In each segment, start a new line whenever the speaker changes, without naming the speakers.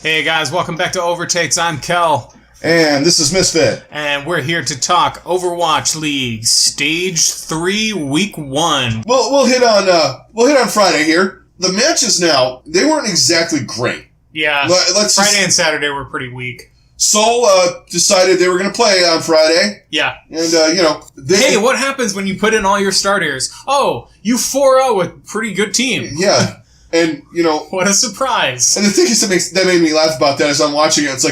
Hey guys, welcome back to Overtakes. I'm Kel.
And this is Misfit.
And we're here to talk Overwatch League Stage 3 Week 1.
We'll hit on Friday here. The matches now, they weren't exactly great.
Yeah, Friday and Saturday were pretty weak.
Seoul decided they were going to play on Friday.
Yeah.
And,
hey, what happens when you put in all your starters? Oh, you 4-0 with a pretty good team.
Yeah. And,
what a surprise.
And the thing is that made me laugh about that as I'm watching it.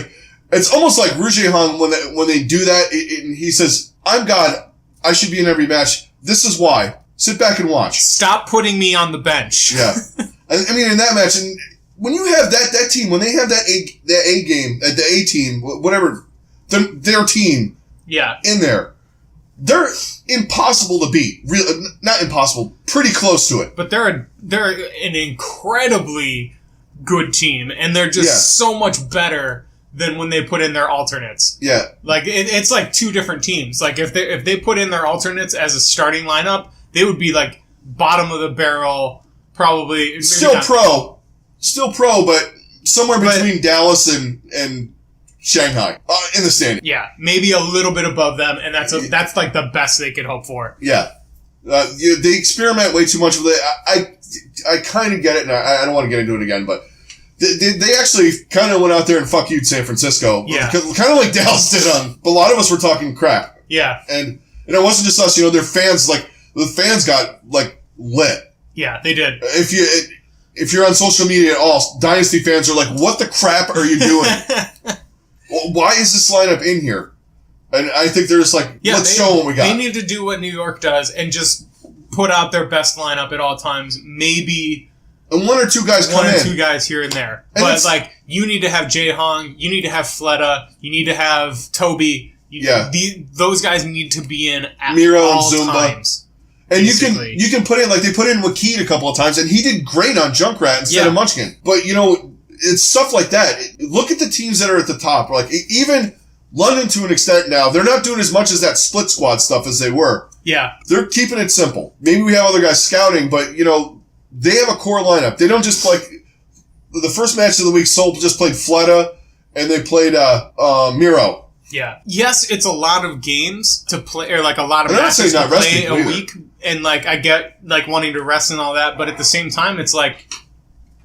It's almost like Rouge Han when they do that, and he says, I'm God. I should be in every match. This is why. Sit back and watch.
Stop putting me on the bench.
Yeah. I mean, in that match, and when you have that team, when they have that A game, the A team, whatever, their team in there, they're impossible to beat. Not impossible, pretty close to it.
But they're an incredibly good team, and they're just so much better than when they put in their alternates.
Yeah.
Like, it's like two different teams. Like, if they put in their alternates as a starting lineup, they would be like bottom of the barrel, probably.
Still pro, but somewhere between Dallas and Shanghai in the standing.
Yeah, maybe a little bit above them, and that's like the best they could hope for.
Yeah. They experiment way too much with it. I kind of get it, and I don't want to get into it again, but they actually kind of went out there and fuck you, San Francisco.
Yeah.
Kind of like Dallas did on, but a lot of us were talking crap.
Yeah.
And it wasn't just us, their fans, the fans got, lit.
Yeah, they did.
If you're on social media at all, Dynasty fans are like, what the crap are you doing? Why is this lineup in here? And I think they're just let's show them what we got.
They need to do what New York does and just put out their best lineup at all times. Maybe
and one or two guys
here and there.
And
but you need to have Jae Hong, you need to have Fleta, you need to have Toby. Those guys need to be in at
Miro
all
and Zumba.
Times.
And you can put in they put in Wakid a couple of times, and he did great on Junkrat instead of Munchkin. But it's stuff like that. Look at the teams that are at the top. Even London to an extent now, they're not doing as much as that split squad stuff as they were.
Yeah.
They're keeping it simple. Maybe we have other guys scouting, but, they have a core lineup. They don't just play... The first match of the week, Seoul just played Fleta, and they played Miro.
Yeah. Yes, it's a lot of games to play, or a lot of matches to play a week. And, I get, wanting to rest and all that, but at the same time, it's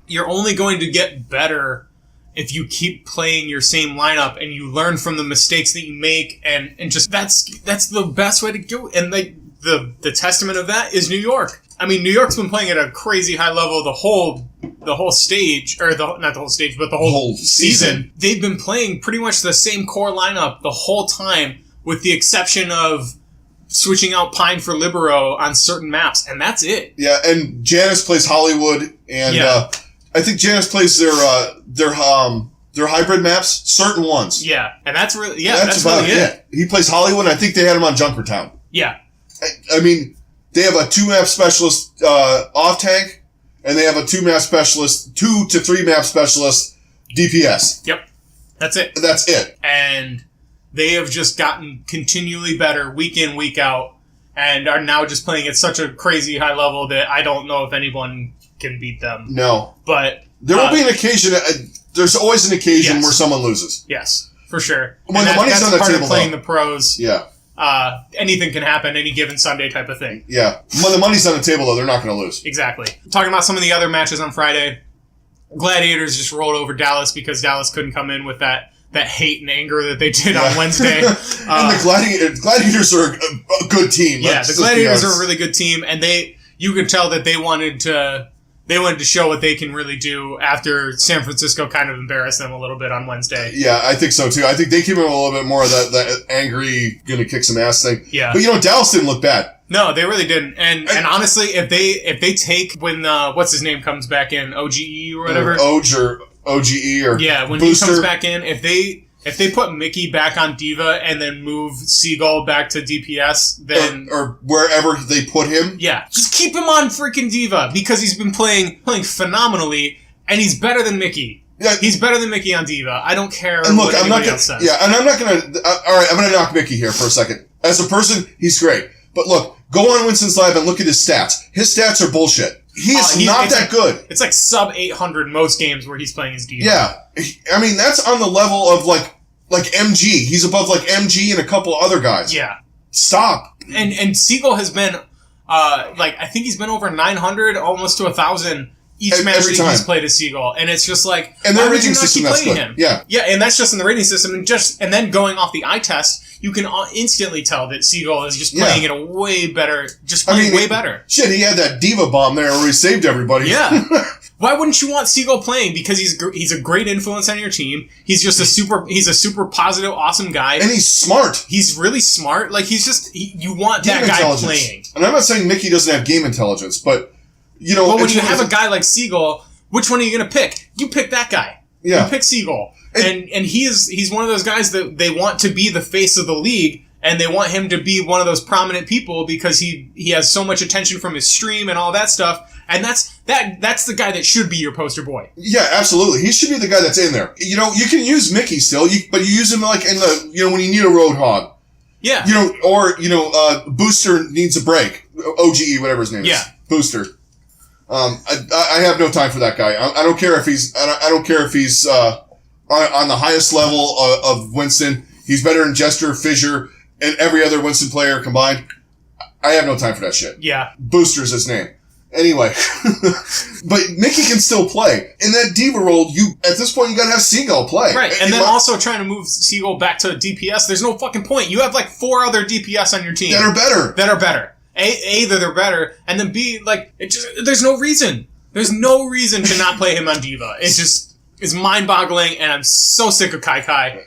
you're only going to get better if you keep playing your same lineup and you learn from the mistakes that you make, and just that's the best way to do it. And the testament of that is New York. I mean, New York's been playing at a crazy high level the whole stage, or not the whole stage, but the whole season. They've been playing pretty much the same core lineup the whole time, with the exception of switching out Pine for Libero on certain maps, and that's it.
Yeah, and Janice plays Hollywood, and I think Janice plays their hybrid maps, certain ones.
Yeah, and that's really that's about really it.
He plays Hollywood, and I think they had him on Junkertown.
Yeah.
I mean, they have a 2-map specialist off tank, and they have a 2-map specialist, 2 to 3 map specialist DPS.
Yep. That's it.
That's it.
And they have just gotten continually better week in, week out, and are now just playing at such a crazy high level that I don't know if anyone can beat them.
No.
But
there will be an occasion. There's always an occasion where someone loses.
Yes, for sure.
When the money's on the
part
table,
of playing the pros.
Yeah.
Anything can happen any given Sunday type of thing.
Yeah. When the money's on the table, though, they're not going to lose.
Exactly. Talking about some of the other matches on Friday, Gladiators just rolled over Dallas because Dallas couldn't come in with that hate and anger that they did on Wednesday.
And the Gladiators are a good team.
Yeah, the Gladiators are a really good team, and you could tell that they wanted to show what they can really do after San Francisco kind of embarrassed them a little bit on Wednesday.
Yeah, I think so too. I think they came in a little bit more of that angry, gonna kick some ass thing.
Yeah.
But Dallas didn't look bad.
No, they really didn't. And honestly, if they take when what's his name comes back in, OGE or whatever.
OGE or
when
Booster.
He comes back in, if they put Mickey back on Diva and then move Seagull back to DPS, then
or wherever they put him,
just keep him on freaking Diva because he's been playing phenomenally, and he's better than Mickey. Yeah, he's better than Mickey on Diva. I don't care.
And look,
what anybody else says.
Yeah, and I'm not gonna. All right, I'm gonna knock Mickey here for a second. As a person, he's great, but look, go on Winston's Live and look at his stats. His stats are bullshit. He's not that good.
It's like sub 800 most games where he's playing his D.Va.
Yeah. I mean, that's on the level of like MG. He's above like MG and a couple other guys.
Yeah.
Stop.
And Siegel has been, I think he's been over 900, almost to 1,000 each match that he's played as Siegel. And it's just like,
and their rating system, that's good.
Him?
Yeah.
Yeah, and that's just in the rating system. And then going off the eye test, you can instantly tell that Siegel is just playing it a way better, way better.
Shit, he had that diva bomb there where he saved everybody.
Yeah. Why wouldn't you want Siegel playing? Because he's a great influence on your team. He's just he's a super positive, awesome guy.
And he's smart.
He's really smart. Like, you want game that guy playing.
And I'm not saying Mickey doesn't have game intelligence, but,
But when you have a guy like Siegel, which one are you going to pick? You pick that guy.
Yeah.
You pick Siegel. And he's one of those guys that they want to be the face of the league, and they want him to be one of those prominent people because he has so much attention from his stream and all that stuff. And that's the guy that should be your poster boy.
Yeah, absolutely. He should be the guy that's in there. You can use Mickey still, but you use him like in the, when you need a Roadhog.
Yeah.
Booster needs a break. OGE, whatever his name is.
Yeah.
Booster. I have no time for that guy. I don't care if he's on the highest level of Winston. He's better than Jester, Fissure, and every other Winston player combined. I have no time for that shit.
Yeah.
Booster's his name. Anyway. But Mickey can still play. In that diva role, at this point, you gotta have Siegel play.
Right. And then also trying to move Siegel back to DPS, there's no fucking point. You have like 4 other DPS on your team.
That are better.
A, that they're better, and then B, there's no reason. There's no reason to not play him on D.Va. It's mind-boggling, and I'm so sick of Kai.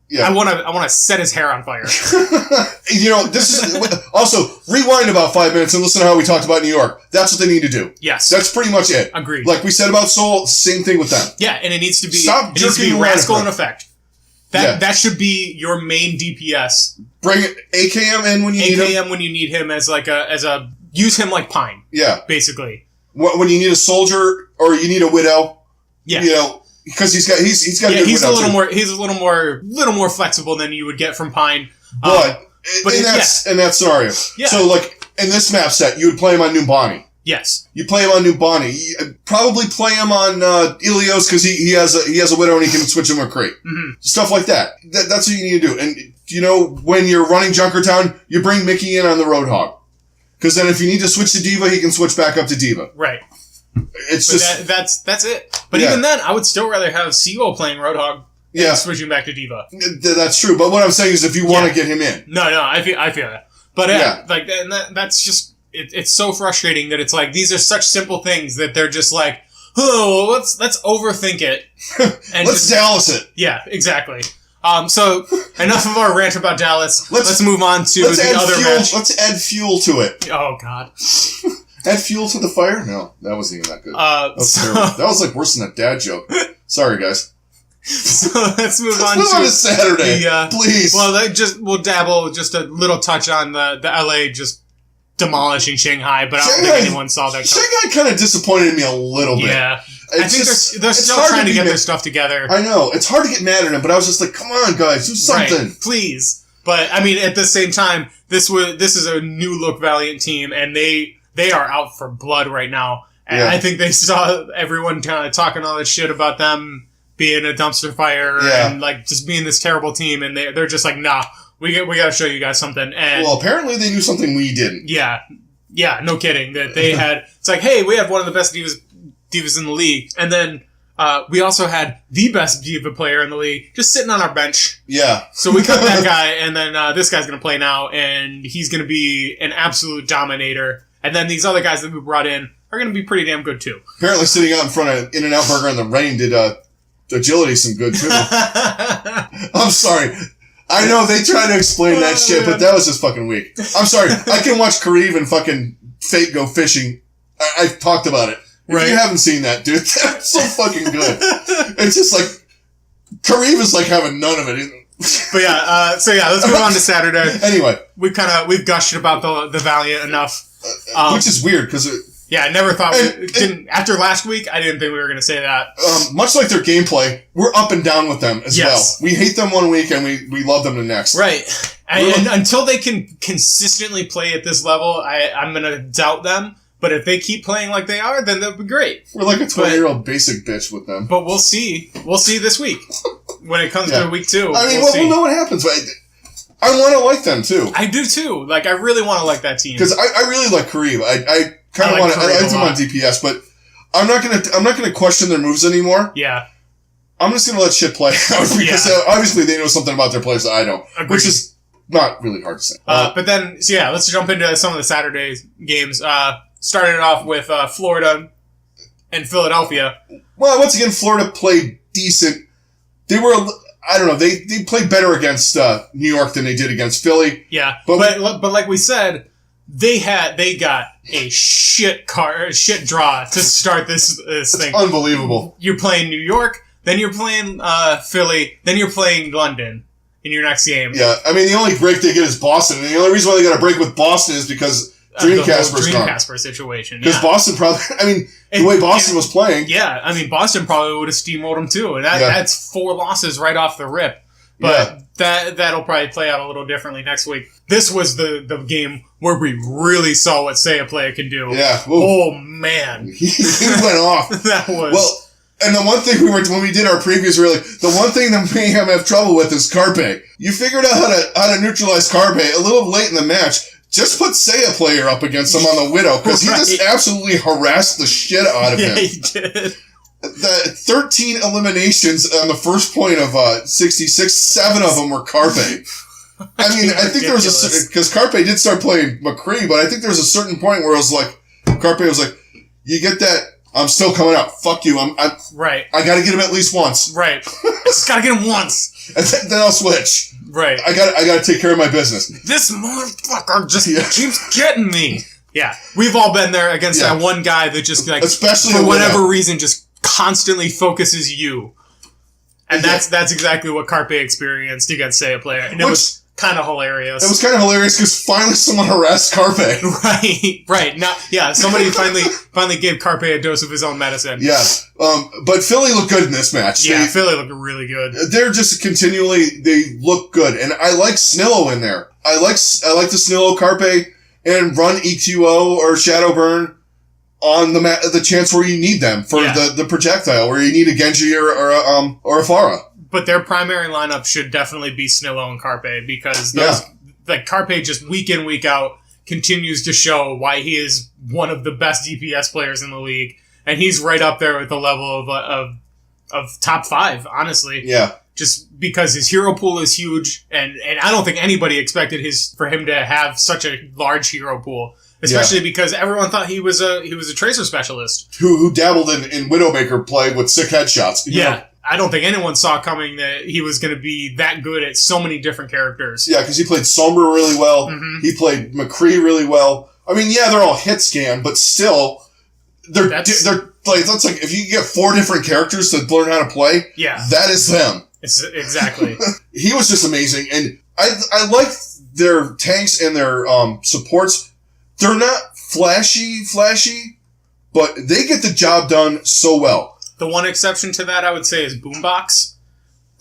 Yeah. I want to set his hair on fire.
This is also rewind about 5 minutes and listen to how we talked about New York. That's what they need to do.
Yes,
that's pretty much it.
Agreed.
Like we said about Seoul, same thing with them.
Yeah, and it needs to be Rascal in effect. That should be your main DPS. Bring
AKM in when you need him.
AKM when you need him use him like Pine.
Yeah,
basically.
When you need a soldier or you need a widow.
Yeah.
Because he's got a good
he's a little more flexible than you would get from Pine.
But in that scenario. Yeah. So in this map set, you would play him on Numbani.
Yes.
You play him on Numbani. You probably play him on Ilios because he has a widow and he can switch him with Crate.
Mm-hmm.
Stuff like that. That's what you need to do. And when you're running Junkertown, you bring Mickey in on the Roadhog. Because then if you need to switch to D.Va, he can switch back up to D.Va.
Right.
That's
it. But even then, I would still rather have Siegel playing Roadhog than switching back to D.Va.
That's true. But what I'm saying is if you want to get him in.
No, I feel that. But that's just... It's so frustrating that it's like, these are such simple things that they're just like, oh, let's overthink it.
And let's Dallas it.
Yeah, exactly. So enough of our rant about Dallas. Let's move on to the other match.
Let's add fuel to it.
Oh, God.
Add fuel to the fire? No, that wasn't even that good. That was terrible. That was worse than a dad joke. Sorry, guys.
So let's move on
to Saturday, please.
Well, we'll dabble just a little touch on the LA just demolishing Shanghai, but I don't think anyone saw that.
Shanghai kind of disappointed me a little bit.
Yeah. I think they're still trying to get their stuff together.
I know. It's hard to get mad at them, but I was just like, come on, guys, do something.
Right, please. But, I mean, at the same time, this is a new look Valiant team, and they are out for blood right now. And I think they saw everyone kind of talking all this shit about them being a dumpster fire and just being this terrible team, and they're just like, nah. We got to show you guys something. And
apparently they knew something we didn't.
Yeah, no kidding. That they had. It's like, hey, we have one of the best divas in the league, and then we also had the best diva player in the league just sitting on our bench.
Yeah.
So we cut that guy, and then this guy's gonna play now, and he's gonna be an absolute dominator. And then these other guys that we brought in are gonna be pretty damn good too.
Apparently, sitting out in front of In-N-Out Burger in the rain did agility some good too. I'm sorry. I know they try to explain that shit, but that was just fucking weak. I'm sorry. I can watch Kareev and fucking Fate go fishing. I've talked about it. If you haven't seen that, dude, that's so fucking good. It's just like, Kareev is having none of it.
But let's move on to Saturday.
Anyway.
We've gushed about the Valiant enough.
Which is weird, because...
Yeah, I never thought after last week, I didn't think we were going to say that.
Much like their gameplay, we're up and down with them as well. We hate them one week and we love them the next.
Right. And until they can consistently play at this level, I'm going to doubt them. But if they keep playing like they are, then that'll be great.
We're like a 20-year-old basic bitch with them.
But we'll see. We'll see this week. When it comes to week 2.
I mean, we'll know what happens. But I want to like them, too.
I do, too. Like, I really want to like that team.
Because I really like Kareem. I kind of want to... I like them on DPS, but I'm not gonna question their moves anymore.
Yeah.
I'm just going to let shit play out. Because obviously they know something about their players that I don't. Agreed. Which is not really hard to say.
But then, let's jump into some of the Saturday games. Started it off with Florida and Philadelphia. Well,
once again, Florida played decent. They were, I don't know, they played better against New York than they did against Philly.
Yeah, but like we said, they got a shit draw to start this thing.
Unbelievable.
You're playing New York, then you're playing Philly, then you're playing London in your next game.
Yeah, I mean, the only break they get is Boston, and the only reason why they got a break with Boston is because Dreamcasper
situation.
Because Boston probably, I mean, the way Boston was playing.
Yeah, I mean, Boston probably would have steamrolled them too. And that's 4 losses right off the rip. But that'll probably play out a little differently next week. This was the game where we really saw what Say a Player can do.
Yeah.
Ooh. Oh, man.
He went off.
That was...
Well, and the one thing when we did our previews, the one thing that Mayhem have trouble with is Carpe. You figured out how to neutralize Carpe a little late in the match. Just put Say a Player up against him on the Widow, because he just absolutely harassed the shit out of him.
Yeah, he did.
The 13 eliminations on the first point of 66, 7 of them were Carpe. I mean, I think there was because Carpe did start playing McCree, but I think there was a certain point where it was like, Carpe was like, you get that, I'm still coming out, fuck you,
right.
I gotta get him at least once.
Right. Just gotta get him once.
And then I'll switch.
Right.
I gotta take care of my business.
This motherfucker just keeps getting me. Yeah. We've all been there against that one guy that just, like,
especially
for whatever reason, just constantly focuses you. And that's exactly what Carpe experienced against Say a Player. And it was kind of hilarious.
It was kind of hilarious because finally someone harassed Carpe.
Right. Now, somebody finally gave Carpe a dose of his own medicine.
Yeah. But Philly looked good in this match.
Yeah, Philly looked really good.
They're just they look good. And I like Snillo in there. I like the Snillo Carpe and run EQO or Shadowburn on the chance where you need them for the projectile, where you need a Genji or a Pharah.
But their primary lineup should definitely be Snillo and Carpe, because Carpe just week in, week out continues to show why he is one of the best DPS players in the league. And he's right up there with the level of top 5, honestly.
Yeah.
Just because his hero pool is huge, and I don't think anybody expected for him to have such a large hero pool. Especially because everyone thought he was a tracer specialist.
Who dabbled in Widowmaker play with sick headshots.
Yeah. I don't think anyone saw coming that he was going to be that good at so many different characters.
Yeah, because he played Sombra really well. Mm-hmm. He played McCree really well. I mean, they're all hit scan, but still, they're like, that's like, if you get 4 different characters to learn how to play, that is them.
Exactly.
He was just amazing, and I like their tanks and their supports. They're not flashy, but they get the job done so well.
The one exception to that, I would say, is Boombox.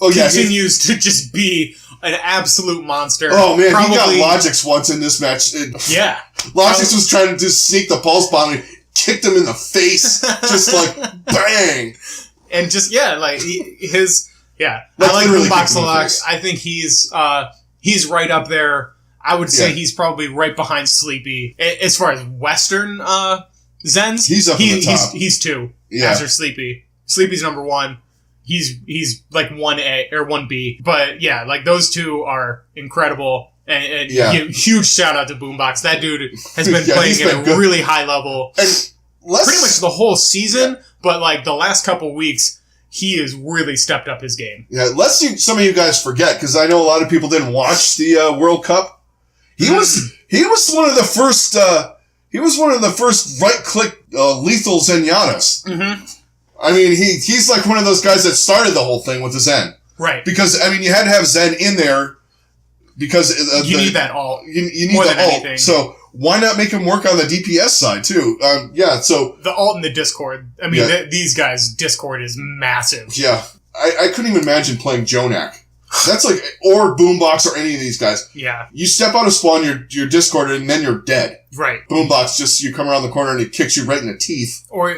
Oh, yeah.
Continues to just be an absolute monster.
Oh, man, he got Logix once in this match.
Yeah.
Logix was trying to just sneak the pulse bomb and kicked him in the face. Just like, bang.
And just, I like Boombox a lot. I think he's right up there. I would say he's probably right behind Sleepy. As far as Western Zens,
he's up in the top.
He's 2 after Sleepy. Sleepy's number 1. He's like 1A or 1B. But like those 2 are incredible. And huge shout out to Boombox. That dude has been playing at a really high level. And pretty much the whole season, but like the last couple weeks, he has really stepped up his game.
Yeah, lest some of you guys forget, because I know a lot of people didn't watch the World Cup. He was one of the first right click lethal Zenyatas. Mm-hmm. I mean, he's like one of those guys that started the whole thing with the Zen.
Right.
Because, I mean, you had to have Zen in there because...
you need that ult.
You need the ult. Anything. So why not make him work on the DPS side, too? So...
The ult in the Discord. I mean, these guys' Discord is massive.
Yeah. I couldn't even imagine playing Jonak. That's like, or Boombox or any of these guys.
Yeah.
You step out of spawn, your Discord, and then you're dead.
Right.
Boombox, just you come around the corner and it kicks you right in the teeth.
Or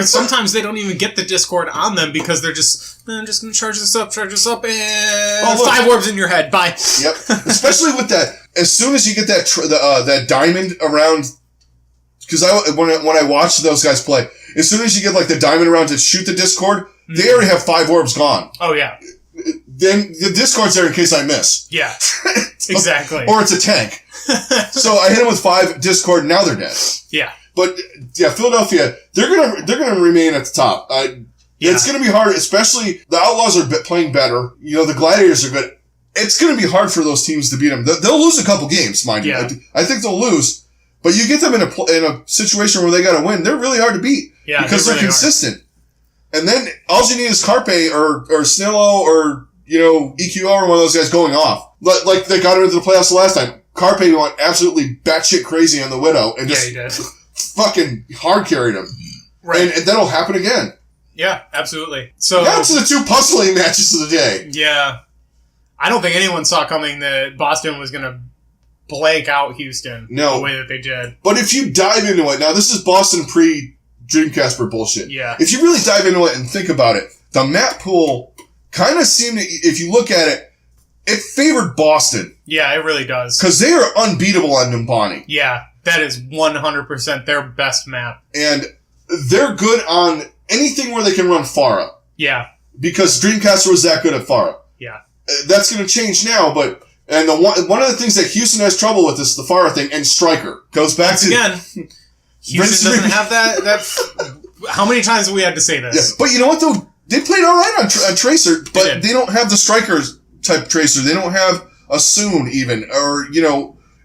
sometimes they don't even get the Discord on them because they're just, I'm just going to charge this up, and 5 orbs in your head. Bye.
Yep. Especially with that, as soon as you get that diamond around, because when I watch those guys play, as soon as you get like the diamond around to shoot the Discord, they already have 5 orbs gone.
Oh, yeah.
Then the Discord's there in case I miss.
Yeah. Exactly.
Or it's a tank. So I hit them with 5 Discord, and now they're dead.
Yeah.
But yeah, Philadelphia, they're gonna remain at the top. It's gonna be hard, especially the Outlaws are playing better. You know, the Gladiators are good. It's gonna be hard for those teams to beat them. They'll lose a couple games, mind you. I think they'll lose, but you get them in a situation where they got to win. They're really hard to beat because they're really consistent. And then all you need is Carpe or Snillo or EQO or one of those guys going off. Like they got into the playoffs the last time. Carpe went absolutely batshit crazy on the Widow and just fucking hard carried him. Right. And that'll happen again. Yeah, absolutely. So now to the 2 puzzling matches of the day. Yeah. I don't think anyone saw coming that Boston was going to blank out Houston the way that they did. But if you dive into it, now this is Boston pre-Dreamcast bullshit. Yeah. If you really dive into it and think about it, the map pool kind of seemed to, if you look at it, it favored Boston. Yeah, it really does. Because they are unbeatable on Numbani. Yeah, that is 100% their best map. And they're good on anything where they can run Pharah. Yeah. Because Dreamcaster was that good at Pharah. Yeah. That's going to change now, but... And one of the things that Houston has trouble with is the Pharah thing, and Striker. Goes back to... Again, Houston doesn't have that... How many times have we had to say this? Yeah. But you know what, though? They played all right on Tracer, but they don't have the Strikers type Tracer. They don't have a Soon, even, or,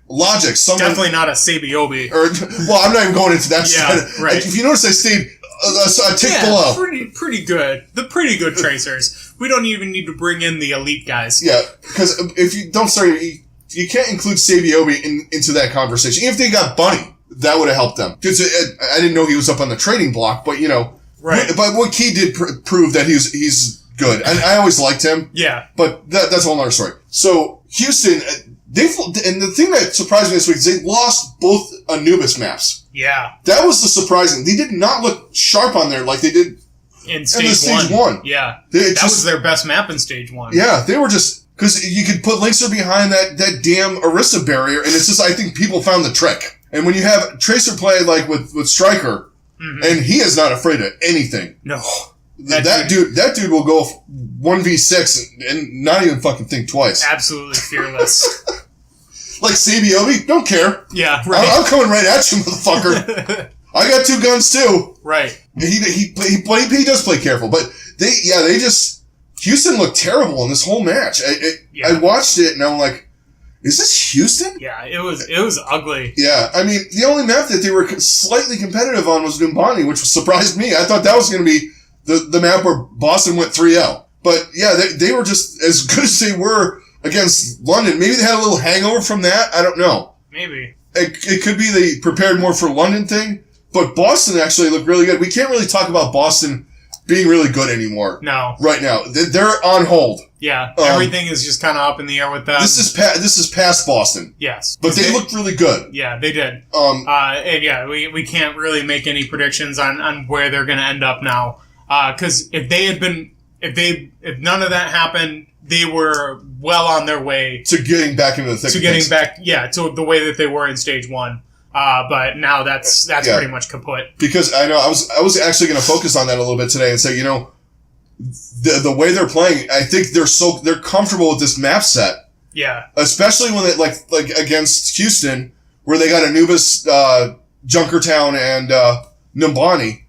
Logic. Definitely not a Sabiobi. Well, I'm not even going into that. Yeah, right. If you notice, I stayed a tick below. Pretty good. The pretty good Tracers. We don't even need to bring in the elite guys. Yeah, because if you don't start, you can't include Sabiobi into that conversation. Even if they got Bunny, that would have helped them. Because I didn't know he was up on the trading block, but right. But what Key did prove that he's good, and I always liked him. Yeah, but that's a whole other story. So Houston, and the thing that surprised me this week is they lost both Anubis maps. Yeah, that was the surprising. They did not look sharp on there like they did. In stage one. Yeah. That was their best map in stage 1. Yeah, they were just... Because you could put Linkser behind that damn Orisa barrier, and it's just, I think people found the trick. And when you have Tracer play, like, with Striker, and he is not afraid of anything. No. That dude will go 1v6 and not even fucking think twice. Absolutely fearless. Like Sabiobi, don't care. Yeah, right. I'm coming right at you, motherfucker. I got 2 guns too. Right. He does play careful, but Houston looked terrible in this whole match. I watched it and I'm like, is this Houston? Yeah, it was ugly. Yeah, I mean, the only map that they were slightly competitive on was Numbani, which surprised me. I thought that was going to be the map where Boston went 3-0. But yeah, they were just as good as they were against London. Maybe they had a little hangover from that. I don't know. Maybe. It could be they prepared more for London thing. But Boston actually looked really good. We can't really talk about Boston being really good anymore. No. Right now. They're on hold. Yeah. Everything is just kind of up in the air with them. This is past Boston. Yes. But they looked really good. Yeah, they did. And yeah, we can't really make any predictions on where they're going to end up now. Because if none of that happened, they were well on their way to getting back into the thick of things. To the way that they were in stage 1. But now that's pretty much kaput. Because I know I was actually going to focus on that a little bit today and say, the way they're playing, I think they're comfortable with this map set. Yeah. Especially when they like against Houston, where they got Anubis, Junkertown, and Numbani,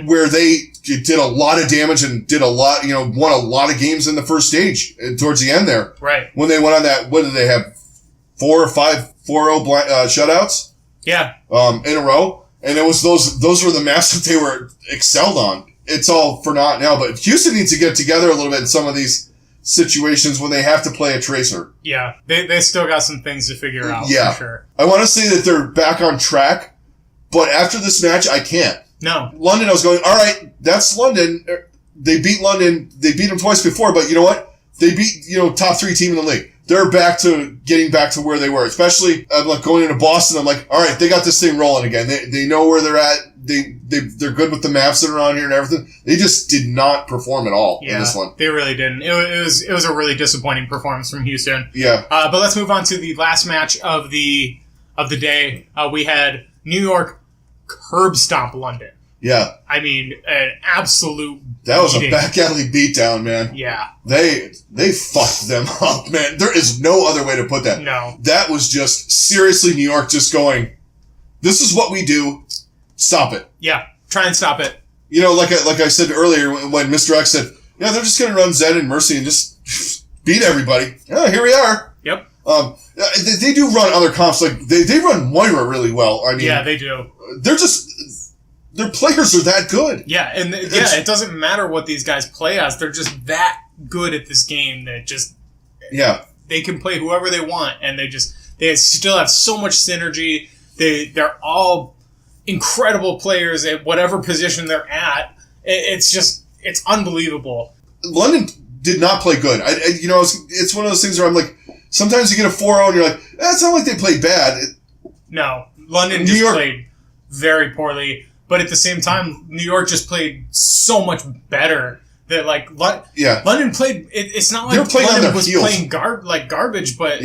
where they did a lot of damage and did a lot, won a lot of games in the first stage towards the end there. Right. When they went on that, what did they have? 4 or 5 4-0 shutouts? Yeah. In a row. And it was those were the maps that they were excelled on. It's all for naught now, but Houston needs to get together a little bit in some of these situations when they have to play a Tracer. Yeah. They still got some things to figure out, for sure. I want to say that they're back on track, but after this match, I can't. No. London, I was going, all right, that's London. They beat London. They beat them twice before, but you know what? They beat, top 3 team in the league. They're getting back to where they were. Especially, I'm like going into Boston. I'm like, all right, they got this thing rolling again. They know where they're at. They're good with the maps that are on here and everything. They just did not perform at all in this one.
They really didn't. It was a really disappointing performance from Houston.
Yeah.
But let's move on to the last match of the day. We had New York curb stomp London.
Yeah.
I mean, an absolute
That was a back alley beatdown, man.
Yeah.
They fucked them up, man. There is no other way to put that.
No.
That was just seriously New York just going, this is what we do. Stop it.
Yeah. Try and stop it.
Like I said earlier when Mr. X said, yeah, they're just going to run Zen and Mercy and just beat everybody. Yeah, here we are.
Yep.
They do run other comps. Like, they run Moira really well. I mean,
yeah, they do.
Their players are that good.
Yeah, and it doesn't matter what these guys play as. They're just that good at this game that just...
Yeah.
They can play whoever they want, and they still have so much synergy. They're all incredible players at whatever position they're at. It's unbelievable.
London did not play good. It's one of those things where I'm like, sometimes you get a 4-0 and you're like, it's not like they played bad.
No, London played very poorly. But at the same time, New York just played so much better that London played. It's not like London was playing garbage, but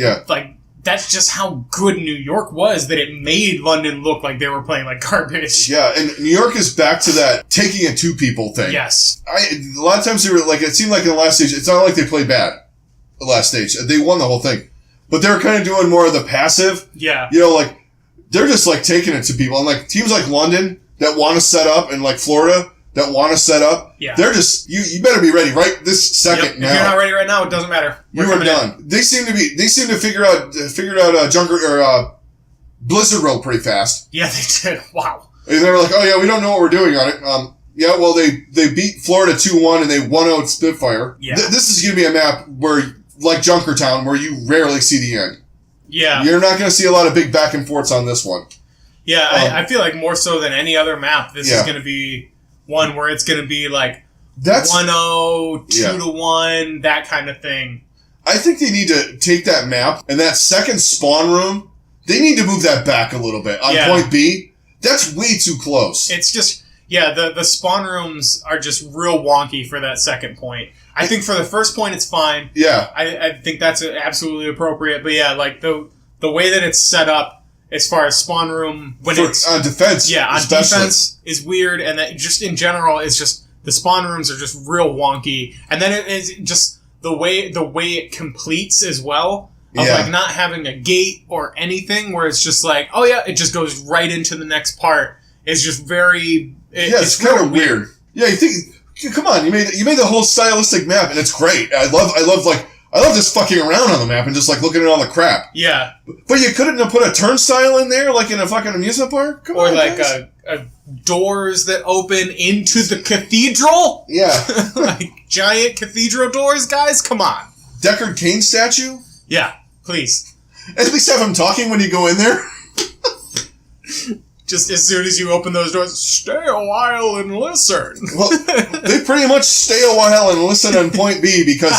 that's just how good New York was that it made London look like they were playing like garbage.
Yeah, and New York is back to that taking it to people thing.
Yes,
a lot of times they were like, it seemed like in the last stage, it's not like they played bad. The last stage, they won the whole thing, but they were kind of doing more of the passive.
Yeah,
they're just like taking it to people, and like teams like London that want to set up, and like Florida that want to set up, they're just you better be ready right this second now.
If you're not ready right now, it doesn't matter.
You are done. They seem to figured out Junker or Blizzard Road pretty fast.
Yeah, they did. Wow.
And they were like, oh yeah, we don't know what we're doing on it. They beat Florida 2-1 and they 1-0 Spitfire. Yeah. This is going to be a map where, like Junkertown, where you rarely see the end.
Yeah.
You're not going to see a lot of big back and forths on this one.
Yeah, I feel like more so than any other map, this is going to be one where it's going to be like 1-0, 2-1, that kind of thing.
I think they need to take that map and that second spawn room, they need to move that back a little bit. On point B, that's way too close.
It's just, the spawn rooms are just real wonky for that second point. I think for the first point, it's fine.
Yeah.
I think that's absolutely appropriate. But the way that it's set up, as far as spawn room, it's
on defense,
defense is weird, and that just in general is just the spawn rooms are just real wonky, and then it is just the way it completes as well, of like not having a gate or anything, where it's just like, oh yeah, it just goes right into the next part. It's just very
it's kind of weird. Yeah, you think, come on, you made the whole stylistic map, and it's great. I love just fucking around on the map and just like looking at all the crap.
Yeah.
But you couldn't have put a turnstile in there like in a fucking amusement park? Come on,
like doors that open into the cathedral?
Yeah.
Like giant cathedral doors, guys? Come on.
Deckard Cain statue?
Yeah, please.
At least have him talking when you go in there.
Just as soon as you open those doors, stay a while and listen.
Well, they pretty much stay a while and listen on point B because...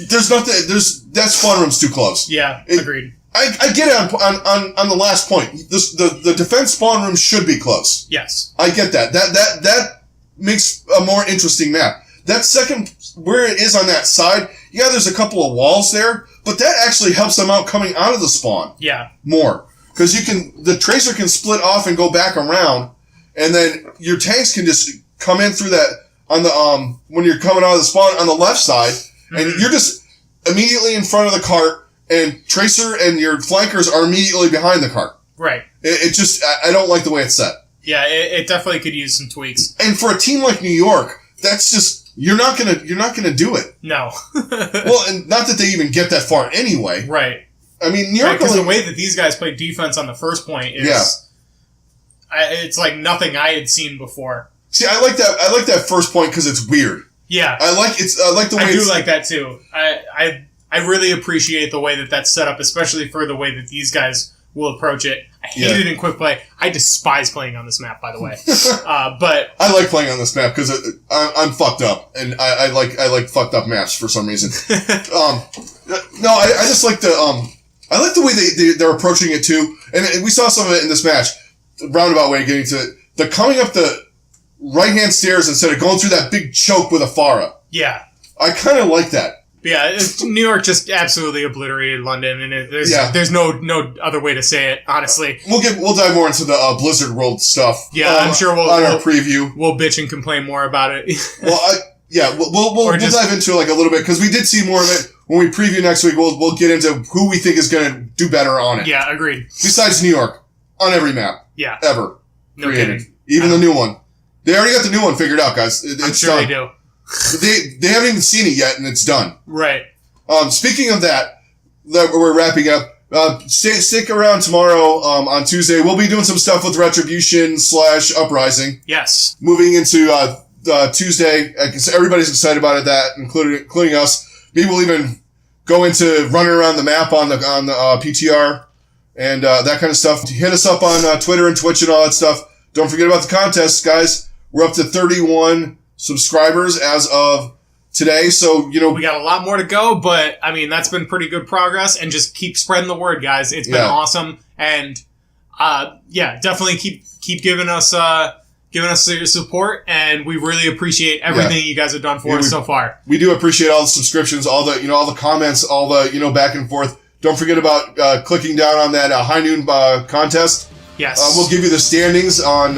that spawn room's too close.
Yeah, agreed.
I get it on the last point. The defense spawn room should be close.
Yes.
I get that. That makes a more interesting map. That second, where it is on that side, there's a couple of walls there, but that actually helps them out coming out of the spawn.
Yeah.
More. Because the tracer can split off and go back around, and then your tanks can just come in through that on the when you're coming out of the spawn on the left side. And you're just immediately in front of the cart, and Tracer and your flankers are immediately behind the cart.
Right.
It just, I don't like the way it's set.
Yeah, it definitely could use some tweaks.
And for a team like New York, that's just, you're not gonna do it.
No.
Well, and not that they even get that far anyway.
Right.
I mean, New York...
Because the way that these guys play defense on the first point is... it's like nothing I had seen before.
See, I like that first point because it's weird.
Yeah.
I like the way
I do like that too. I really appreciate the way that that's set up, especially for the way that these guys will approach it. I hate it in quick play. I despise playing on this map, by the way. But
I like playing on this map because I'm fucked up, and I like fucked up maps for some reason. No, I just like I like the way they're approaching it too, and we saw some of it in this match. The roundabout way of getting to it. They're coming up the right-hand stairs instead of going through that big choke with a Farah.
Yeah.
I kind of like that.
Yeah, New York just absolutely obliterated London, and there's no other way to say it, honestly.
We'll dive more into the Blizzard World stuff.
Yeah, I'm sure we'll
our preview.
We'll bitch and complain more about it.
We'll dive into it like a little bit because we did see more of it when we preview next week. We'll get into who we think is going to do better on it.
Yeah, agreed.
Besides New York, on every map.
Yeah,
ever
no
created,
kidding.
Even the new one. They already got the new one figured out, guys.
I'm sure
done.
they do.
They haven't even seen it yet, and it's done.
Right.
Speaking of that we're wrapping up. Stick around tomorrow. On Tuesday, we'll be doing some stuff with Retribution / Uprising.
Yes.
Moving into Tuesday, everybody's excited about it. That including us. Maybe we'll even go into running around the map on the PTR and that kind of stuff. Hit us up on Twitter and Twitch and all that stuff. Don't forget about the contest, guys. We're up to 31 subscribers as of today, so we
got a lot more to go, but I mean that's been pretty good progress, and just keep spreading the word, guys. It's been awesome, and definitely keep giving us your support, and we really appreciate everything you guys have done for us so far.
We do appreciate all the subscriptions, all the comments, all the back and forth. Don't forget about clicking down on that High Noon contest.
Yes.
We'll give you the standings on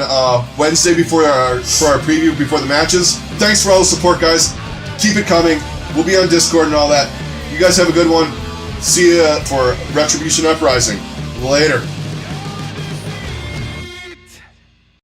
Wednesday for our preview before the matches. Thanks for all the support, guys. Keep it coming. We'll be on Discord and all that. You guys have a good one. See you for Retribution Uprising. Later.